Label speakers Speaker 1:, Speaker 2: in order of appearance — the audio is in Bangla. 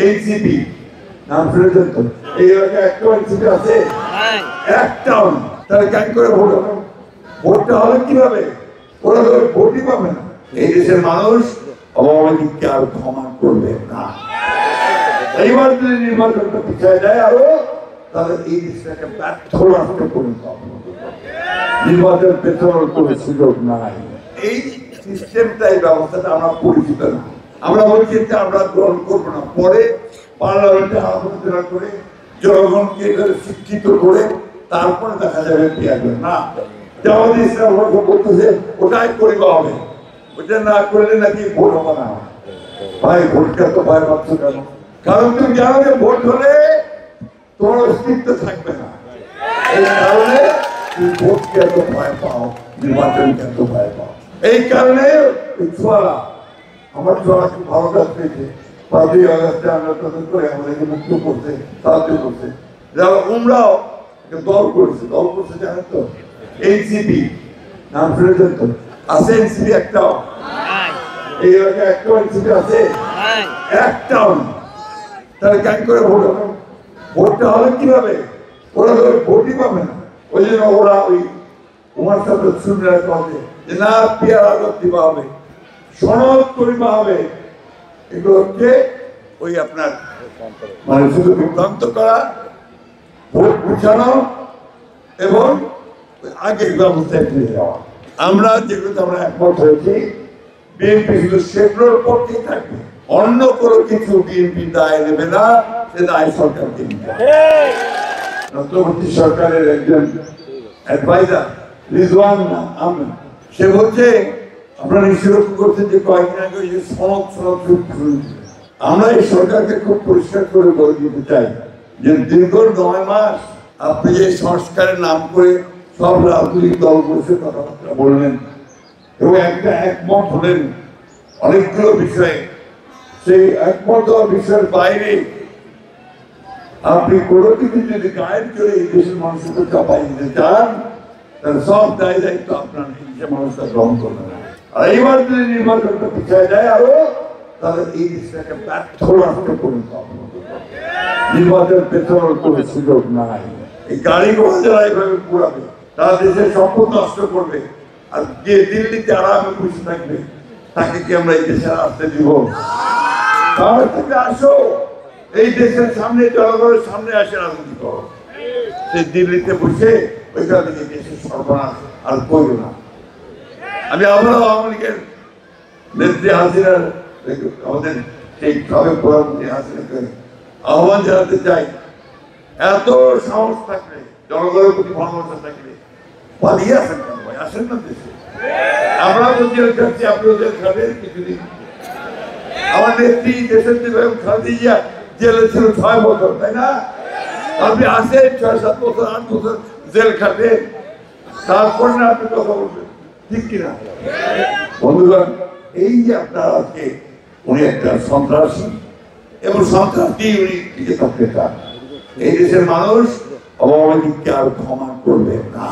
Speaker 1: এনসিপি নাম শুনেছেন তো? এই এলাকায় একটা এনসিপি আছে? একটাও না। তাহলে কেন করে ভোট হবে? ভোটটা হবে কিভাবে? ওরা তো ভোটই পাবে না। এই দেশের মানুষ অবাধিককে আর ক্ষমা করবে না। এইবার যদি নির্বাচনটা পিছিয়ে যায় আরো, তাহলে এই দেশটাকে ব্যর্থ রাষ্ট্র পরিণত হবে। নির্বাচন পেছানোর কোনো সুযোগ নাই। এই সিস্টেমটাই ব্যবস্থাটা আমরা পরিচিত না। আমরা বলছি যে আমরা গ্রহণ করবো না, পরে পার্লামেন্টে আলোচনা করে জনগণকে শিক্ষিত করে তারপরে দেখা যাবে না। জামাতে ইসলাম বলতেছে ওটাই করিবা হবে, ওটা না করলে নাকি ভোট হবে না। ভাই ভোটটা তো ভয় পাচ্ছ কেন? কারণ তুমি জানো যে ভোট হলে তোমার অস্তিত্ব থাকবে না। এই কারণে তুমি ভোটকে এত ভয় পাও, নির্বাচনকে এত ভয় পাও। এই কারণে আমার ছোড়া খুব ভালো কাজ পেয়েছে। 5ই আগস্টে আমরা তদন্ত করে আমাদেরকে মুক্ত করতে সাহায্য করছে। যারা উমরাও দল করছে জানেন তো? এনসিপি নাম শুনেছেন তো? আছে এনসিপি একটাও? এই এলাকায় একটা এনসিপি আছে? একটাও না। তাহলে কেন করে ভোট হবে? ভোটটা হবে কিভাবে? ওরা তো ভোটই পাবে না। ওই জন্য ওরা ওই উমার সাথে শুনলে কথা যে না পিয়ার আগত দিবা হবে, সনদ করিবা হবে। এগুলো হচ্ছে ওই আপনার মানে শুধু বিভ্রান্ত করা, ভোট বুঝানো এবং আগের ব্যবস্থায় ফিরে যাওয়া। আমরা যেগুলো আমরা একমত হয়েছি, বিএনপি শুধু সেগুলোর পক্ষেই থাকবে, অন্য কোনো কিছু বিএনপি দায় নেবে না, সে দায় সরকারকে নিতে হবে। অন্তর্বর্তী সরকারের একজন অ্যাডভাইজার রিজওয়ান আহমেদ, সে বলছে আপনারা নিশ্চয় করছেন যে কয়েকদিন আগে ওই যে সনদ আমরা এই সরকারকে খুব পরিষ্কার করে বলে দিতে চাই যে দীর্ঘ 9 মাস আপনি যে সংস্কারের নাম করে সব রাজনৈতিক দলগুলোর কথাবার্তা বললেন এবং একটা একমত হলেন অনেকগুলো বিষয়ে, সেই একমত হওয়ার বিষয়ের বাইরে আপনি কোনো কিছু যদি গায়েব করে এই দেশের মানুষকে চাপাই দিতে চান, তাহলে সব দায় দায়িত্ব আপনার নিজে মানুষটা গ্রহণ করবে না। আর এইবার যদি নির্বাচনটা পিছিয়ে যায় আরো, তাহলে এই দেশটাকে ব্যর্থ রাষ্ট্র পরিণত হবে। নির্বাচন পেছানোর কোনো সুযোগ নাই। এই গাড়ি ঘোড়া যারা এইভাবে পুরাবে, তারা দেশের সম্পদ নষ্ট করবে, আর যে দিল্লিতে আরামে বসে থাকবে তাকে কি আমরা এই দেশে আসতে দিব? তাহলে থেকে আসো, এই দেশের সামনে, জনগণের সামনে আসে রাজনীতি করো। সেই দিল্লিতে বসে ওইখান থেকে দেশের সর্বনাশ আর করো না। আমি আবারও আওয়ামী লীগের নেত্রী হাসিনার আমাদের সেই সাবেক প্রধানমন্ত্রী হাসিনাকে আহ্বান জানাতে চাই, এত সাহস থাকলে, জনগণের প্রতি ভালোবাসা থাকলে পালিয়ে আসেন কেন ভাই? আসেন না দেশে। আমরা জেল খাচ্ছি, আপনিও জেল খাবেন কিছুদিন। আমার নেত্রী দেশের খাদিজা জেলে ছিল 6 বছর, তাই না? আপনি আসেন 6-7 বছর 8 বছর জেল খাবেন, তারপর না আপনি কথা বলবেন, ঠিক কিনা? বন্ধুগণ, এই যে আপনার আজকে উনি একটা সন্ত্রাসী এবং সন্ত্রাসী উনি টিকে থাকতে চান, এই দেশের মানুষ অবাধিককে আর ক্ষমা করবে না।